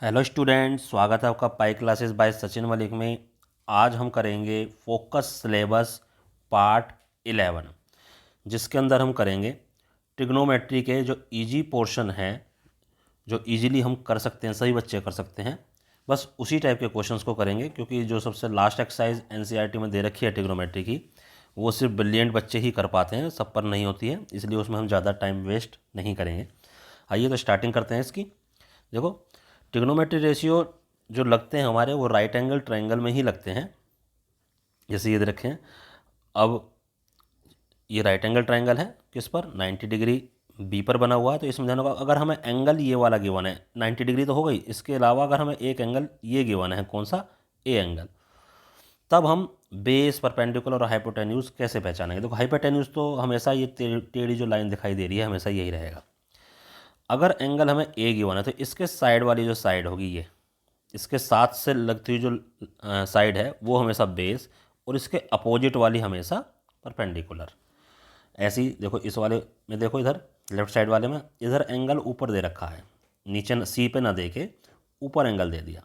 Hello student, स्वागत है आपका pi classes bye Sachin Malik में। आज हम करेंगे फोकस सिलेबस पार्ट 11, जिसके अंदर हम करेंगे ट्रिग्नोमेट्री के जो इजी पोर्शन है, जो इजीली हम कर सकते हैं, सभी बच्चे कर सकते हैं। बस उसी टाइप के क्वेश्चंस को करेंगे, क्योंकि जो सबसे लास्ट एक्सरसाइज एनसीईआरटी में दे रखी है ट्रिग्नोमेट्री की, वो सिर्फ ब्रिलियंट बच्चे ही कर पाते हैं, सब पर नहीं होती है, इसलिए उसमें हम ज़्यादा टाइम वेस्ट नहीं करेंगे। आइए तो स्टार्टिंग करते हैं इसकी। देखो, ट्रिग्नोमेट्री रेशियो जो लगते हैं हमारे, वो राइट एंगल ट्रायंगल में ही लगते हैं। जैसे ये रखें, अब ये राइट एंगल ट्रायंगल है किस पर, 90 डिग्री बी पर बना हुआ है। तो इसमें ध्यान होगा, अगर हमें एंगल ये वाला गिवन है 90 डिग्री तो हो गई, इसके अलावा अगर हमें एक एंगल ये गिवन है, कौन सा, ए एंगल, तब हम बेस, परपेंडिकुलर और हाइपोटेन्यूज कैसे पहचानेंगे। देखो, हाइपोटेन्यूज तो हमेशा ये टेढ़ी जो लाइन दिखाई दे रही है हमेशा यही रहेगा। अगर एंगल हमें ए गिवन है तो इसके साइड वाली जो साइड होगी, ये इसके साथ से लगती हुई जो साइड है वो हमेशा बेस, और इसके अपोजिट वाली हमेशा परपेंडिकुलर। ऐसे ही देखो, इस वाले में देखो, इधर लेफ्ट साइड वाले में इधर एंगल ऊपर दे रखा है, नीचे सी पे ना दे के ऊपर एंगल दे दिया,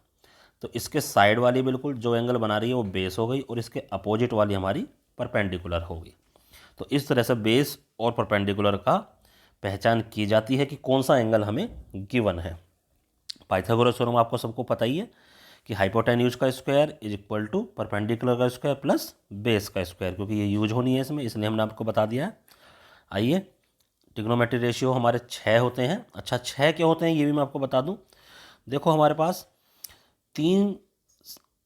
तो इसके साइड वाली बिल्कुल जो एंगल बना रही है वो बेस हो गई, और इसके अपोजिट वाली हमारी परपेंडिकुलर होगी। तो इस तरह से बेस और परपेंडिकुलर का पहचान की जाती है कि कौन सा एंगल हमें गिवन है। पाइथागोरस थ्योरम आपको सबको पता ही है कि हाइपोटेन्यूज का square is equal to perpendicular का स्क्वायर प्लस बेस का स्क्वायर, क्योंकि ये यूज होनी है इसमें, इसलिए हमने आपको बता दिया है। आइए, ट्रिग्नोमेट्री रेशियो हमारे 6 होते हैं। अच्छा, 6 क्या होते हैं ये भी मैं आपको बता दूं। देखो, हमारे पास 3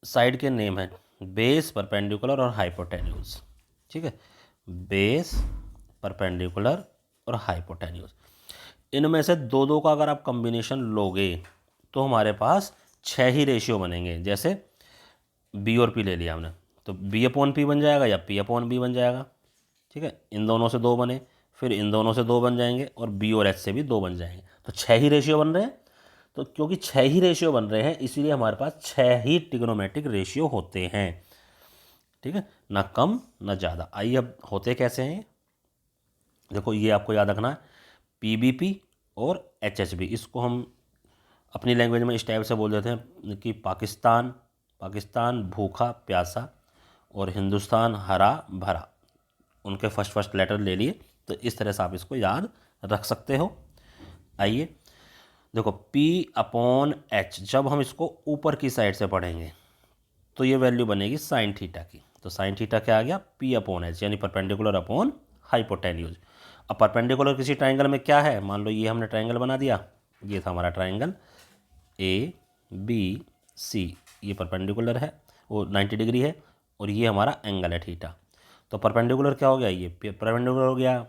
साइड के नेम हैं, बेस, परपेंडिकुलर और हाइपोटेन्यूज। ठीक है, बेस, परपेंडिकुलर और हाइपोटेन्यूज। इनमें से दो दो का अगर आप कॉम्बिनेशन लोगे तो हमारे पास 6 ही रेशियो बनेंगे। जैसे बी और पी ले लिया हमने, तो बी अपॉन पी बन जाएगा या पी अपॉन बी बन जाएगा। ठीक है, इन दोनों से दो बने, फिर इन दोनों से दो बन जाएंगे, और बी और एच से भी दो बन जाएंगे। तो 6 ही रेशियो बन रहे हैं। तो क्योंकि 6 ही रेशियो बन रहे हैं, इसीलिए हमारे पास 6 ही ट्रिग्नोमेट्रिक रेशियो होते हैं। ठीक है, ना कम ना ज़्यादा। आइए, अब होते कैसे हैं। देखो, ये आपको याद रखना है, पीबीपी और एचएचबी, इसको हम अपनी लैंग्वेज में इस टाइप से बोल देते हैं कि पाकिस्तान, पाकिस्तान भूखा प्यासा, और हिंदुस्तान हरा भरा। उनके फर्स्ट फर्स्ट लेटर ले लिए, तो इस तरह से आप इसको याद रख सकते हो। आइए देखो, P अपॉन एच, जब हम इसको ऊपर की साइड से पढ़ेंगे तो ये वैल्यू बनेगी साइन थीटा की। तो साइन थीटा क्या आ गया, P अपॉन एच, यानी परपेंडिकुलर अपॉन हाइपोटेन्यूज। अब परपेंडिकुलर किसी ट्राइंगल में क्या है, मान लो ये हमने ट्राइंगल बना दिया, ये था हमारा ट्राइंगल ए बी सी, ये परपेंडिकुलर है, वो 90 डिग्री है, और ये हमारा एंगल है थीटा। तो परपेंडिकुलर क्या हो गया, ये परपेंडिकुलर हो गया,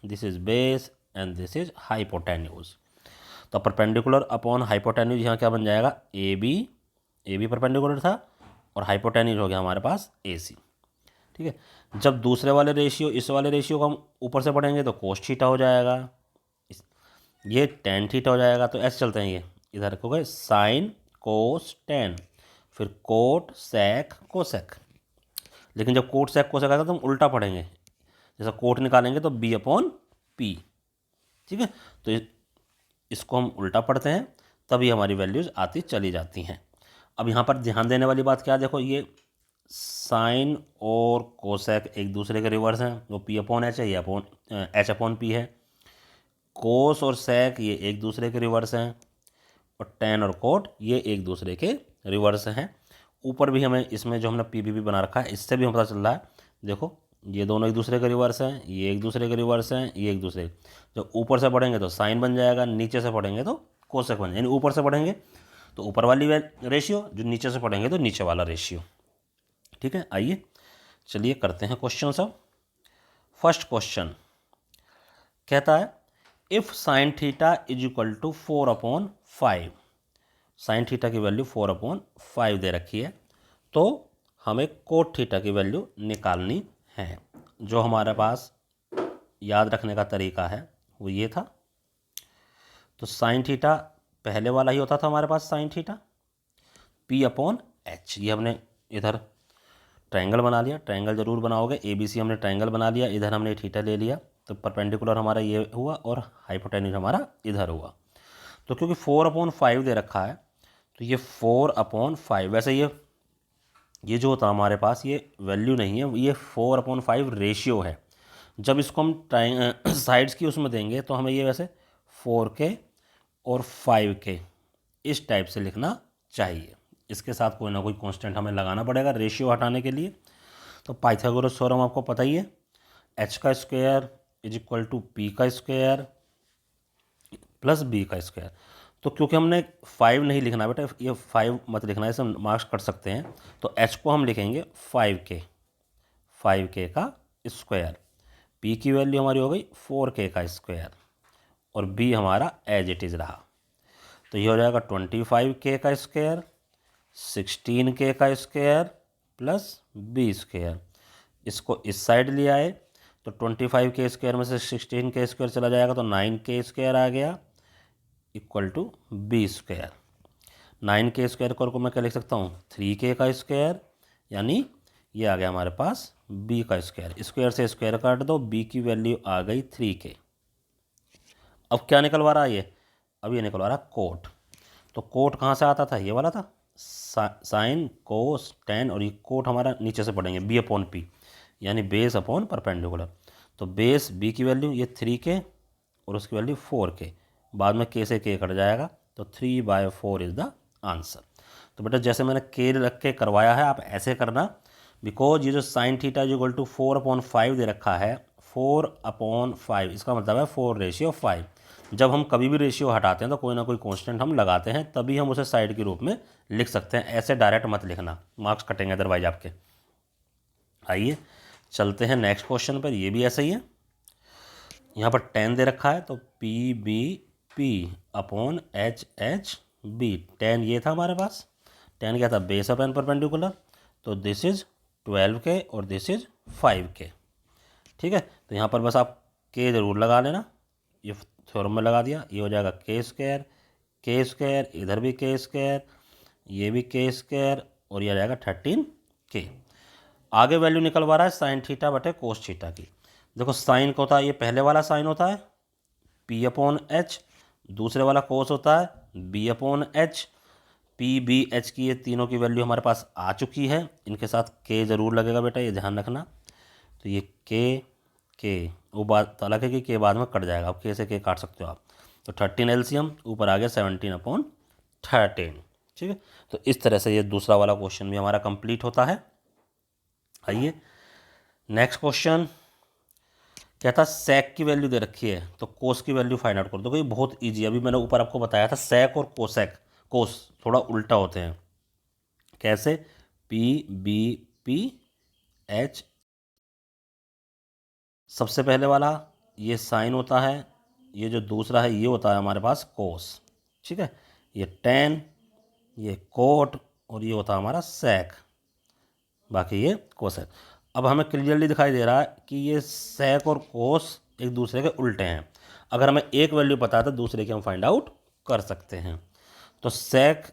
this is base and this is hypotenuse. तो परपेंडिकुलर अपॉन हाइपोटेन्यूज यहाँ क्या बन जाएगा, ए बी परपेंडिकुलर था, और हाइपोटेन्यूज हो गया हमारे पास ए सी। ठीक है, जब दूसरे वाले रेशियो, इस वाले रेशियो को हम ऊपर से पढ़ेंगे तो कोस थीटा हो जाएगा, ये टेन थीटा हो जाएगा। तो ऐसे चलते हैं, ये इधर हो गए साइन कोस टेन, फिर कोट सेक कोसेक। लेकिन जब कोट सेक कोसेक आएगा तो हम उल्टा पढ़ेंगे, जैसा कोट निकालेंगे तो बी अपॉन पी। ठीक है, तो इसको हम उल्टा पढ़ते हैं, तभी हमारी वैल्यूज़ आती चली जाती हैं। अब यहाँ पर ध्यान देने वाली बात क्या है, देखो, ये साइन और कोसेक एक दूसरे के रिवर्स हैं, वो पी अपॉन एच है, ये अपॉन एच अपॉन पी है। कोस और सेक ये एक दूसरे के रिवर्स हैं, और टेन और कोट ये एक दूसरे के रिवर्स हैं। ऊपर भी हमें इसमें जो हमने पी बना रखा है, इससे भी हमें पता चल रहा है। देखो, ये दोनों एक दूसरे के रिवर्स हैं, ये एक दूसरे के रिवर्स हैं, ये एक दूसरे। जब ऊपर से पढ़ेंगे तो साइन बन जाएगा, नीचे से पढ़ेंगे तो कोसेक बन जाएगा। यानी ऊपर से पढ़ेंगे तो ऊपर वाली रेशियो, जो नीचे से पढ़ेंगे तो नीचे वाला रेशियो। ठीक है, आइए चलिए करते हैं क्वेश्चन सब। फर्स्ट क्वेश्चन कहता है, if sine theta is equal to 4/5, sine theta की वैल्यू 4/5 दे रखी है, तो हमें कोट थीटा की वैल्यू निकालनी है। जो हमारे पास याद रखने का तरीका है वो ये था। तो साइन थीटा पहले वाला ही होता था हमारे पास, sine theta P upon H. ये हमने इधर ट्रायंगल बना लिया, ट्रायंगल जरूर बनाओगे, ए बी सी हमने ट्रायंगल बना लिया, इधर हमने थीटा ले लिया, तो परपेंडिकुलर हमारा ये हुआ और हाइपोटेन्यूज हमारा इधर हुआ। तो क्योंकि 4/5 दे रखा है, तो ये 4/5, वैसे ये जो होता है हमारे पास ये वैल्यू नहीं है, ये 4/5 रेशियो है। जब इसको हम साइड्स की उसमें देंगे तो हमें ये वैसे 4K और 5K इस टाइप से लिखना चाहिए। इसके साथ कोई ना कोई कांस्टेंट हमें लगाना पड़ेगा रेशियो हटाने के लिए। तो पाइथागोरस थ्योरम आपको पता ही है, h का square is equal to p का स्क्वायर प्लस b का स्क्वायर। तो क्योंकि हमने 5 नहीं लिखना बेटा, ये 5 मत लिखना है, इसे हम मार्क्स कर सकते हैं। तो h को हम लिखेंगे 5K का स्क्वायर, p की वैल्यू हमारी हो गई 4K का स्क्वायर और b हमारा एज इट इज़ रहा। तो ये हो जाएगा 25K का स्क्वायर, 16K का स्क्वायर प्लस b स्क्वायर। इसको इस साइड ले आए तो 25K स्क्वायर में से 16K स्क्वायर चला जाएगा तो 9K स्क्वायर आ गया equal to b square. 9K square को मैं क्या लिख सकता हूँ, 3K का स्क्वायर, यानी ये आ गया हमारे पास b का स्क्वायर। स्क्वायर से स्क्वायर काट दो, b की वैल्यू आ गई 3K। अब क्या निकलवा रहा है ये, अब ये निकलवा रहा कोट। तो कोट कहाँ से आता था, ये वाला था, साइन कोस टेन, और ये कोट हमारा नीचे से पढ़ेंगे b/p, यानी बेस अपॉन परपेंडिकुलर। तो बेस b की वैल्यू ये 3K और उसकी वैल्यू 4K, बाद में k से k कट जाएगा तो 3/4 इज़ द आंसर। तो बेटा जैसे मैंने k रख के करवाया है आप ऐसे करना, बिकॉज ये जो sine theta is equal to 4/5 दे रखा है, 4/5 इसका मतलब है 4/5। जब हम कभी भी रेशियो हटाते हैं तो कोई ना कोई कांस्टेंट हम लगाते हैं, तभी हम उसे साइड के रूप में लिख सकते हैं। ऐसे डायरेक्ट मत लिखना, मार्क्स कटेंगे अदरवाइज आपके। आइए चलते हैं नेक्स्ट क्वेश्चन पर, ये भी ऐसा ही है। यहाँ पर 10 दे रखा है तो PBP/HHB, 10 ये था हमारे पास, 10 क्या था, बेस ऑफ एन परपेंडिकुलर। तो दिस इज 12K और दिस इज 5K। ठीक है, तो यहाँ पर बस आप K ज़रूर लगा लेना, ये थ्योरम में लगा दिया, ये हो जाएगा K स्क्वायर, इधर भी K स्क्वायर, ये भी K स्क्वायर और ये आ जाएगा 13K। आगे वैल्यू निकलवा रहा है साइन थीटा बटे कोस थीटा की। देखो साइन का होता है, ये पहले वाला साइन होता है P/H, दूसरे वाला कोस होता है B/H। PBH की ये तीनों की वैल्यू हमारे पास आ चुकी है, इनके साथ K ज़रूर लगेगा बेटा, ये ध्यान रखना। तो ये K वो बात अलग है कि K बाद में कट जाएगा, अब K से K काट सकते हो आप। तो 13 एलसीएम ऊपर आ गया 17/13। ठीक है, तो इस तरह से ये दूसरा वाला क्वेश्चन भी हमारा कंप्लीट होता है। आइए नेक्स्ट क्वेश्चन, कहता सेक की वैल्यू दे रखी है तो कोस की वैल्यू फाइंड आउट कर दो। ये बहुत ईजी है, अभी मैंने ऊपर आपको बताया था सेक और कोसेक, कोस थोड़ा उल्टा होते हैं। कैसे, PBP/H, सबसे पहले वाला ये साइन होता है, ये जो दूसरा है ये होता है हमारे पास कोस। ठीक है, ये टेन, ये कोट और ये होता है हमारा सेक, बाकी ये कोसेक। अब हमें क्लियरली दिखाई दे रहा है कि ये सेक और कोस एक दूसरे के उल्टे हैं। अगर हमें एक वैल्यू पता है तो दूसरे की हम फाइंड आउट कर सकते हैं। तो सेक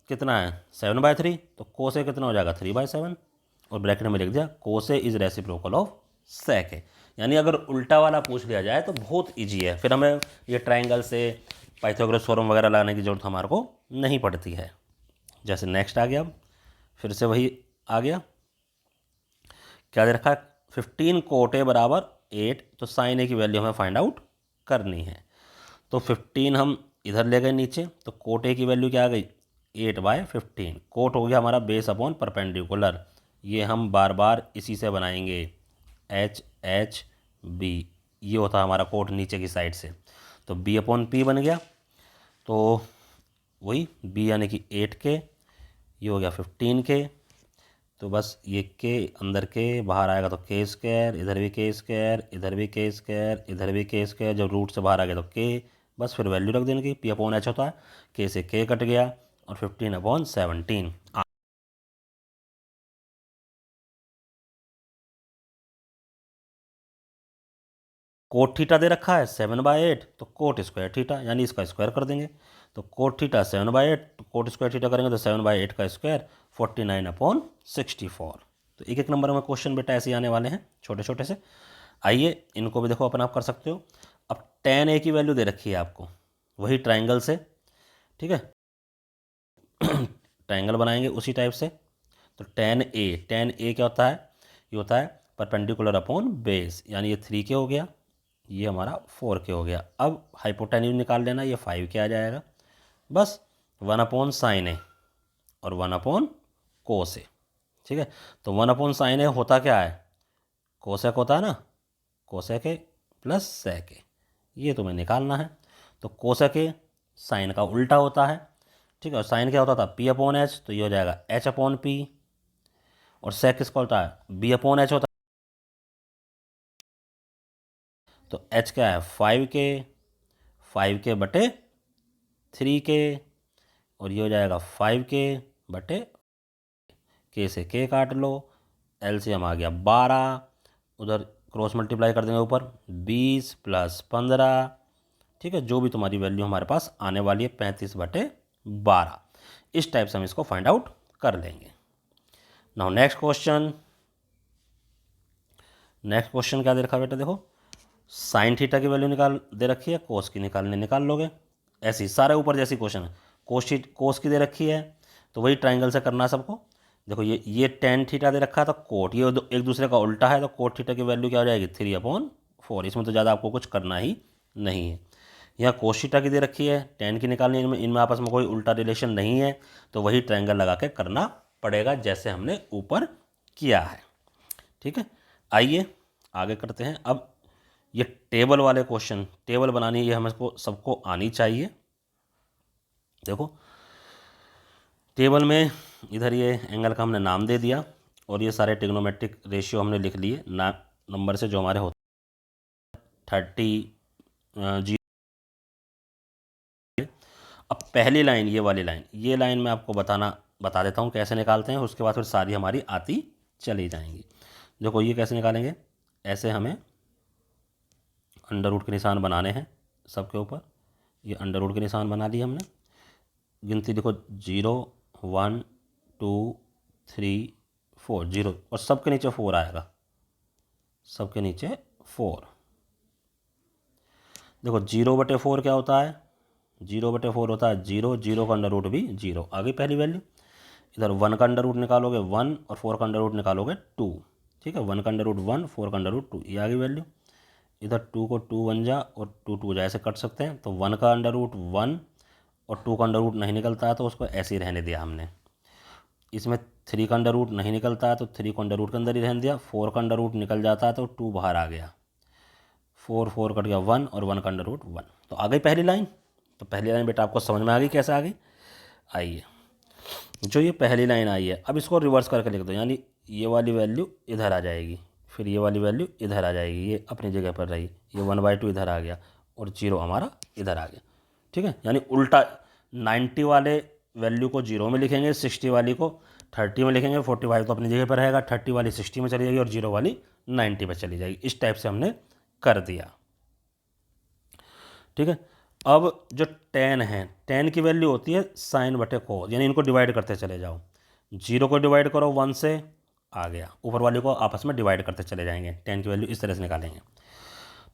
कितना है 7/3, तो कोसे कितना हो जाएगा 3/7, और ब्रैकेट में लिख दिया कोसे इज रेसिप्रोकल ऑफ सेक है। यानी अगर उल्टा वाला पूछ लिया जाए तो बहुत ईजी है, फिर हमें ये ट्राइंगल से पाइथागोरस थ्योरम वगैरह लगाने की जरूरत हमारे को नहीं पड़ती है। जैसे नेक्स्ट आ गया, अब फिर से वही आ गया, क्या दे रखा है 15 कोट A बराबर 8, तो साइन A की वैल्यू हमें फाइंड आउट करनी है। तो 15 हम इधर ले गए नीचे, तो कोट A की वैल्यू क्या आ गई 8/15। कोट हो गया हमारा बेस अपॉन परपेंडिकुलर, ये हम बार बार इसी से बनाएंगे HHB, ये होता है हमारा कोट नीचे की साइड से। तो B/P बन गया, तो वही B यानी कि 8K, ये हो गया 15K। तो बस ये के अंदर के बाहर आएगा तो K स्क्वायर, इधर भी K स्क्वायर, इधर भी K स्क्वायर, इधर भी K स्क्वायर, जब रूट से बाहर आ गया तो K, बस फिर वैल्यू रख देने की, P/H होता है, K से K कट गया और 15/17। कोट थीटा दे रखा है 7/8, तो कोट स्क्वायर थीटा यानी इसका स्क्वायर कर देंगे। तो कोट थीटा 7/8, तो कोट स्क्वायर थीटा करेंगे तो 7/8 का स्क्वायर 49/64। तो एक एक नंबर में क्वेश्चन बेटा ऐसे आने वाले हैं छोटे छोटे से। आइए इनको भी देखो अपन आप कर सकते हो। अब tan A की वैल्यू दे रखी है आपको, वही ट्राइंगल से, ठीक है, ट्रायंगल बनाएंगे उसी टाइप से। तो tan A क्या होता है, ये होता है परपेंडिकुलर अपॉन बेस, यानी ये 3K हो गया, ये हमारा 4K हो गया। अब हाइपोटेन्यूज निकाल लेना, ये 5K आ जाएगा। बस 1/sin A और 1/cos A, ठीक है। तो 1/sin A होता क्या है, कोसेक होता है ना, cosec A plus sec A, ये तुम्हें निकालना है। तो कोसेक A साइन का उल्टा होता है, ठीक है। और साइन क्या होता था, P/H, तो ये हो जाएगा H/P। और सेक किसका होता है, B/H होता है। तो H क्या है 5K बटे 3K, और ये हो जाएगा 5K बटे K से K काट लो, LCM आ गया 12, उधर क्रॉस मल्टीप्लाई कर देंगे ऊपर 20 + 15, ठीक है। जो भी तुम्हारी वैल्यू हमारे पास आने वाली है 35/12, इस टाइप से हम इसको फाइंड आउट कर लेंगे। नाउ नेक्स्ट क्वेश्चन क्या दे रखा है बेटा, देखो साइन थीटा की वैल्यू निकाल दे रखी है, कोस की निकाल लोगे। ऐसी सारे ऊपर जैसी क्वेश्चन है, कोस की दे रखी है तो वही ट्राइंगल से करना है सबको। देखो ये टेन थीटा दे रखा है तो कोट, ये एक दूसरे का उल्टा है, तो कोट थीटा की वैल्यू क्या हो जाएगी 3/4। इसमें तो ज़्यादा आपको कुछ करना ही नहीं है। यहाँ कोस थीटा की दे रखी है, टेन की निकालनी, इनमें आपस में कोई उल्टा रिलेशन नहीं है, तो वही ट्राइंगल लगा के करना पड़ेगा जैसे हमने ऊपर किया है, ठीक है। आइए आगे करते हैं। अब ये टेबल वाले क्वेश्चन, टेबल बनानी ये हमको सबको आनी चाहिए। देखो टेबल में इधर ये एंगल का हमने नाम दे दिया, और ये सारे ट्रिग्नोमेट्रिक रेशियो हमने लिख लिए नंबर से जो हमारे होते 30 अब पहली लाइन, ये वाली लाइन, ये लाइन मैं आपको बता देता हूँ कैसे निकालते हैं, उसके बाद फिर सारी हमारी आती चली जाएंगी। देखो ये कैसे निकालेंगे, ऐसे हमें अंडर रूट के निशान बनाने हैं सबके ऊपर। ये अंडर रूट के निशान बना लिए हमने। गिनती देखो 0 1 2 3 4, 0, और सबके नीचे 4 आएगा, सबके नीचे 4। देखो 0/4 क्या होता है, 0/4 होता है 0, 0 का अंडर रूट भी 0, आ गई पहली वैल्यू। इधर 1 का अंडर रूट निकालोगे 1, और 4 का अंडर रूट निकालोगे 2, ठीक है। 1 का अंडर रूट 1, 4 का अंडर रूट 2, ये आ गई वैल्यू। इधर 2 को 2 बन जा और 2 2 जा, ऐसे कट सकते हैं। तो 1 का अंडर रूट 1 और 2 का अंडर रूट नहीं निकलता है तो उसको ऐसे ही रहने दिया हमने। इसमें 3 का अंडर रूट नहीं निकलता है तो 3 को अंडर रूट के अंदर ही रहने दिया। 4 का अंडर रूट निकल जाता है तो 2 बाहर आ गया, 4 4 कट गया 1, और 1 का अंडर रूट 1। तो आ गई पहली लाइन। तो पहली लाइन बेटा आपको समझ में आ गई कैसे आ गई। आइए जो ये पहली लाइन आई है, अब इसको रिवर्स करके लिख दो, यानी ये वाली वैल्यू इधर आ जाएगी, फिर ये वाली वैल्यू इधर आ जाएगी, ये अपनी जगह पर रही, ये 1/2 इधर आ गया, और 0 हमारा इधर आ गया, ठीक है। यानी उल्टा 90 वाले वैल्यू को 0 में लिखेंगे, 60 वाली को 30 में लिखेंगे, 45 तो अपनी जगह पर रहेगा, 30 वाली 60 में चली जाएगी, और 0 वाली 90 में चली जाएगी। इस टाइप से हमने कर दिया, ठीक है। अब जो tan है, tan की वैल्यू होती है sin/cos, यानी इनको डिवाइड करते चले जाओ। 0 को डिवाइड करो 1 से, आ गया, ऊपर वाले को आपस में डिवाइड करते चले जाएंगे, tan की वैल्यू इस तरह से निकालेंगे,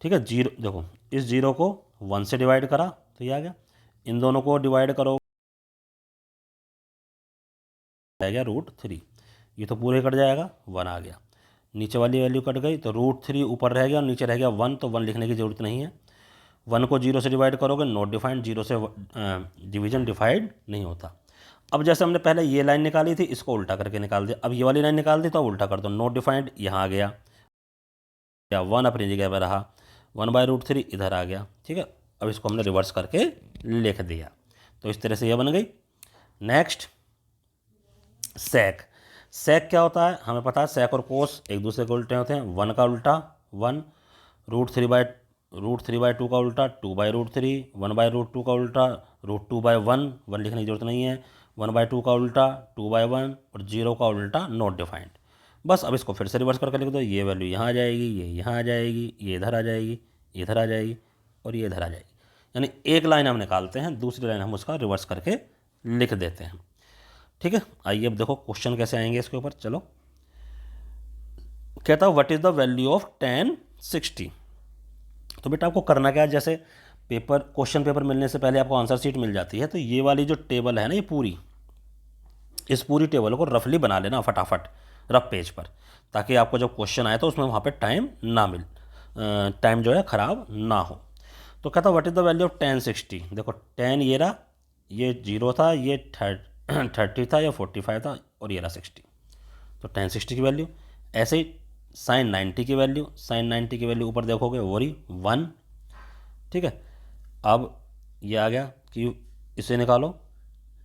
ठीक है। 0 देखो, इस 0 को 1 से डिवाइड करा तो ये आ गया, इन दोनों को डिवाइड करो आ गया √3, ये तो पूरे कट जाएगा, 1 आ गया। नीचे वाली वैल्यू कट गई तो √3 ऊपर रह गया और नीचे रह गया 1, तो 1 लिखने की ज़रूरत नहीं है। 1 को 0 से डिवाइड करोगे नॉट डिफाइंड, 0 से डिवीजन डिफाइंड नहीं होता। अब जैसे हमने पहले ये लाइन निकाली थी, इसको उल्टा करके निकाल दिया। अब ये वाली लाइन निकाल दी तो अब उल्टा कर दो, नॉट डिफाइंड यहाँ आ गया, या 1 अपनी जगह पर रहा, 1/√3 इधर आ गया, ठीक है। अब इसको हमने रिवर्स करके लिख दिया, तो इस तरह से ये बन गई। नेक्स्ट सेक क्या होता है, हमें पता है सेक और कोस एक दूसरे के उल्टे होते हैं। 1 का उल्टा 1, √3/2 का उल्टा 2/√3, 1/√2 का उल्टा √2/1, 1 लिखने की जरूरत नहीं है, 1/2 का उल्टा 2/1, और 0 का उल्टा नॉट डिफाइंड। बस अब इसको फिर से रिवर्स करके लिख दो, ये वैल्यू यहाँ आ जाएगी, ये यहाँ आ जाएगी, ये इधर आ जाएगी, ये इधर आ जाएगी, और ये इधर आ जाएगी। यानी एक लाइन हम निकालते हैं, दूसरी लाइन हम उसका रिवर्स करके लिख देते हैं, ठीक है। आइए अब देखो क्वेश्चन कैसे आएंगे इसके ऊपर। चलो कहता हूँ what is the value of tan 60। तो बेटा आपको करना क्या है, जैसे क्वेश्चन पेपर मिलने से पहले आपको आंसर शीट मिल जाती है, तो ये वाली जो टेबल है ना, ये पूरी इस पूरी टेबल को रफली बना लेना फटाफट रफ पेज पर, ताकि आपको जब क्वेश्चन आए तो उसमें वहाँ पे टाइम ना मिल टाइम जो है ख़राब ना हो। तो कहता what is the value of 1060। देखो 10 ये रहा, ये 0 था, ये 30 था, या 45 था, और ये रहा 60। तो 1060 की वैल्यू। ऐसे ही साइन 90 की वैल्यू, साइन 90 की वैल्यू ऊपर देखोगे वो रही 1। ठीक है, अब ये आ गया कि इसे निकालो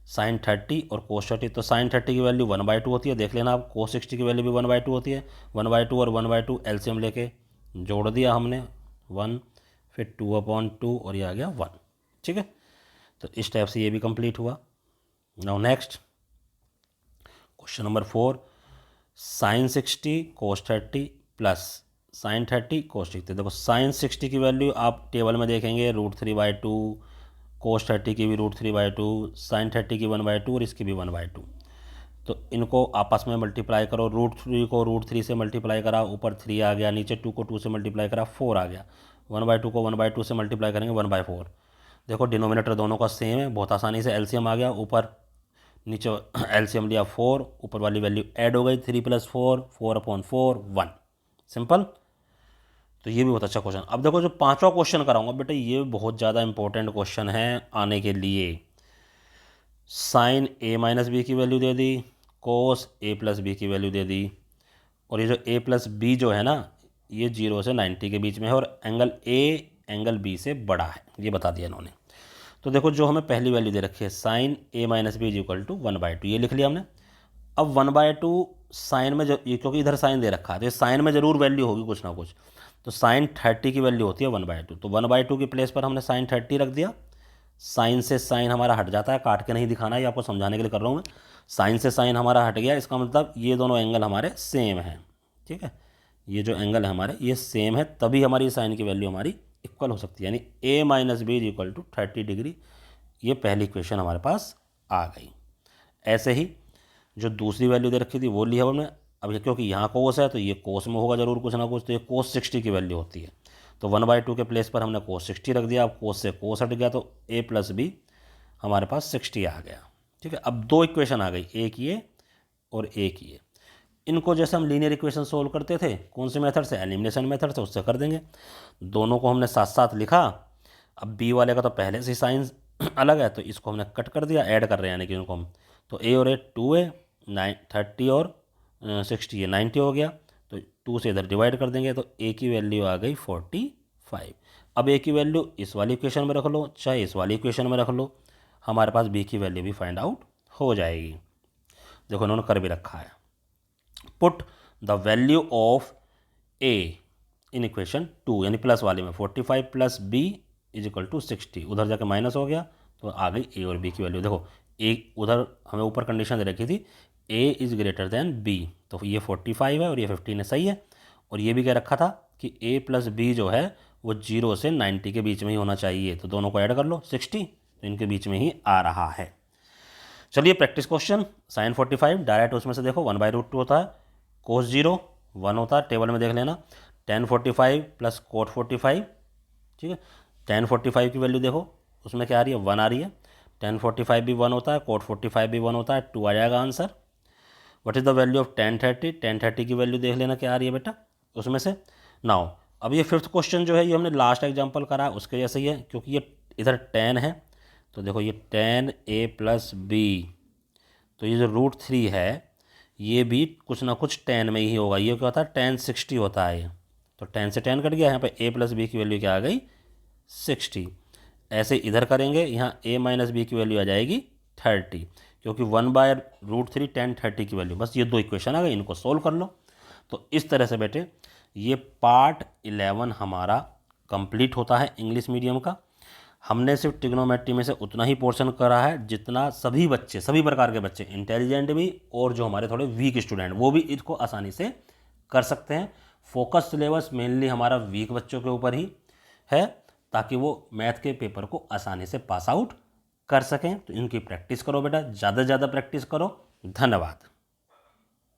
साइन 30 और कोस 30। तो साइन 30 की वैल्यू 1/2 होती है, देख लेना आप। कोस 60 की वैल्यू भी 1/2 होती है। 1/2 और 1/2 एलसीएम लेके जोड़ दिया हमने 1, फिर 2/2 और ये आ गया 1। ठीक है, तो इस टाइप से ये भी कंप्लीट हुआ। Now next question number 4, sine 60 cos 30 plus sine 30 cos 60। देखो साइन 60 की वैल्यू आप टेबल में देखेंगे √3/2, कोस 30 की भी √3/2, साइन 30 की 1/2 और इसकी भी 1/2। तो इनको आपस में मल्टीप्लाई करो। √3 को √3 से मल्टीप्लाई करा, ऊपर 3 आ गया, नीचे 2 को 2 से मल्टीप्लाई करा 4 आ गया। 1/2 को 1/2 से मल्टीप्लाई करेंगे 1/4। देखो डिनोमिनेटर दोनों का सेम है, बहुत आसानी से एलसीएम आ गया। ऊपर नीचे एलसीएम लिया 4, ऊपर वाली वैल्यू ऐड हो गई 3 + 4, 4/4 1। सिंपल। तो ये भी बहुत अच्छा क्वेश्चन। अब देखो जो पांचवा क्वेश्चन कराऊंगा बेटा, ये बहुत ज़्यादा इंपॉर्टेंट क्वेश्चन है आने के लिए। साइन a - b की value they the, cos a + b की वैल्यू दे दी, और ये जो a + b जो है ना, ये 0 से 90 के बीच में है, और एंगल a एंगल b से बड़ा है, ये बता दिया इन्होंने। तो देखो जो हमें पहली वैल्यू दे रखी है साइन a - b = 1/2, ये लिख लिया हमने। अब 1/2 साइन में ये क्योंकि इधर साइन दे रखा है तो ये साइन में ज़रूर वैल्यू होगी कुछ ना कुछ। तो साइन 30 की वैल्यू होती है 1/2, तो 1/2 की प्लेस पर हमने साइन 30 रख दिया। साइन से साइन हमारा हट जाता है, काट के नहीं दिखाना, ये आपको समझाने के लिए कर रहा हूँ मैं। साइन से साइन हमारा हट गया, इसका मतलब ये दोनों एंगल हमारे सेम हैं। ठीक है, ये जो एंगल है हमारे ये सेम है, तभी हमारी साइन की वैल्यू हमारी इक्वल हो सकती है, यानी a - b = 30 डिग्री। ये पहली इक्वेशन हमारे पास आ गई। ऐसे ही जो दूसरी वैल्यू दे रखी थी वो लिया हमने। अब ये क्योंकि यहाँ कोस है तो ये कोस में होगा ज़रूर कुछ ना कुछ, तो ये कोस 60 की वैल्यू होती है। तो 1/2 के प्लेस पर हमने कोस 60 रख दिया। अब कोस से कोस हट गया तो a + b हमारे पास 60 आ गया। ठीक है, अब दो इक्वेशन आ गई, एक ये और एक ये। इनको जैसे हम लीनियर इक्वेशन सोल्व करते थे, कौन से मेथड से, एलिमिनेशन मेथड से, उससे कर देंगे। दोनों को हमने साथ साथ लिखा। अब b वाले का तो पहले से साइन अलग है, तो इसको हमने कट कर दिया, ऐड कर रहे हैं यानी कि इनको हम। तो a और a 2 है, 30 और 60 है 90 हो गया। तो 2 से इधर डिवाइड कर देंगे तो a की वैल्यू आ गई 45। अब a की वैल्यू इस वाली इक्वेशन में रख लो, चाहे इस वाली इक्वेशन में रख लो, हमारे पास b की वैल्यू भी फाइंड आउट हो जाएगी। देखो इन्होंने कर भी रखा है। Put the value of a in equation 2, यानी प्लस वाले में 45 + b = 60। उधर जाके माइनस हो गया तो आ गई a और b की वैल्यू। देखो एक उधर हमें ऊपर कंडीशन दे रखी थी a > b, तो ये 45 है और ये 15 है, सही है। और ये भी कह रखा था कि a + b जो है वो 0 से 90 के बीच में ही होना चाहिए। तो दोनों को ऐड कर लो 60, तो इनके बीच में ही आ रहा है। चलिए प्रैक्टिस क्वेश्चन। साइन 45 डायरेक्ट उसमें से देखो 1/√2 होता है, कोस 0 1 होता है, टेबल में देख लेना। tan 45 + cot 45। ठीक है, tan 45 की वैल्यू देखो उसमें क्या आ रही है, 1 आ रही है। tan 45 भी 1 होता है, कोट 45 भी 1 होता है, 2 आ जाएगा answer. What is the value of tan 30। tan 30 की वैल्यू देख लेना क्या आ रही है बेटा उसमें से। नाउ अब ये फिफ्थ क्वेश्चन जो है ये हमने लास्ट एग्जाम्पल करा उसके जैसे ही है, क्योंकि ये इधर tan है। तो देखो ये tan a + b, तो ये जो √3 है ये भी कुछ ना कुछ tan में ही होगा। ये क्या होता है, tan 60 होता है ये। तो tan से tan कट गया, यहाँ पे a + b की वैल्यू क्या आ गई 60। ऐसे इधर करेंगे, यहाँ a - b की वैल्यू आ जाएगी 30, क्योंकि 1/√3 tan 30 की वैल्यू। बस ये दो इक्वेशन आ गई, इनको सोल्व कर लो। तो इस तरह से बेटे ये पार्ट 11 हमारा कंप्लीट होता है इंग्लिश मीडियम का। हमने सिर्फ ट्रिग्नोमेट्री में से उतना ही पोर्शन करा है जितना सभी बच्चे, सभी प्रकार के बच्चे, इंटेलिजेंट भी और जो हमारे थोड़े वीक स्टूडेंट, वो भी इसको आसानी से कर सकते हैं। फोकस सिलेबस मेनली हमारा वीक बच्चों के ऊपर ही है, ताकि वो मैथ के पेपर को आसानी से पास आउट कर सकें। तो इनकी प्रैक्टिस करो बेटा, ज़्यादा से ज़्यादा प्रैक्टिस करो। धन्यवाद।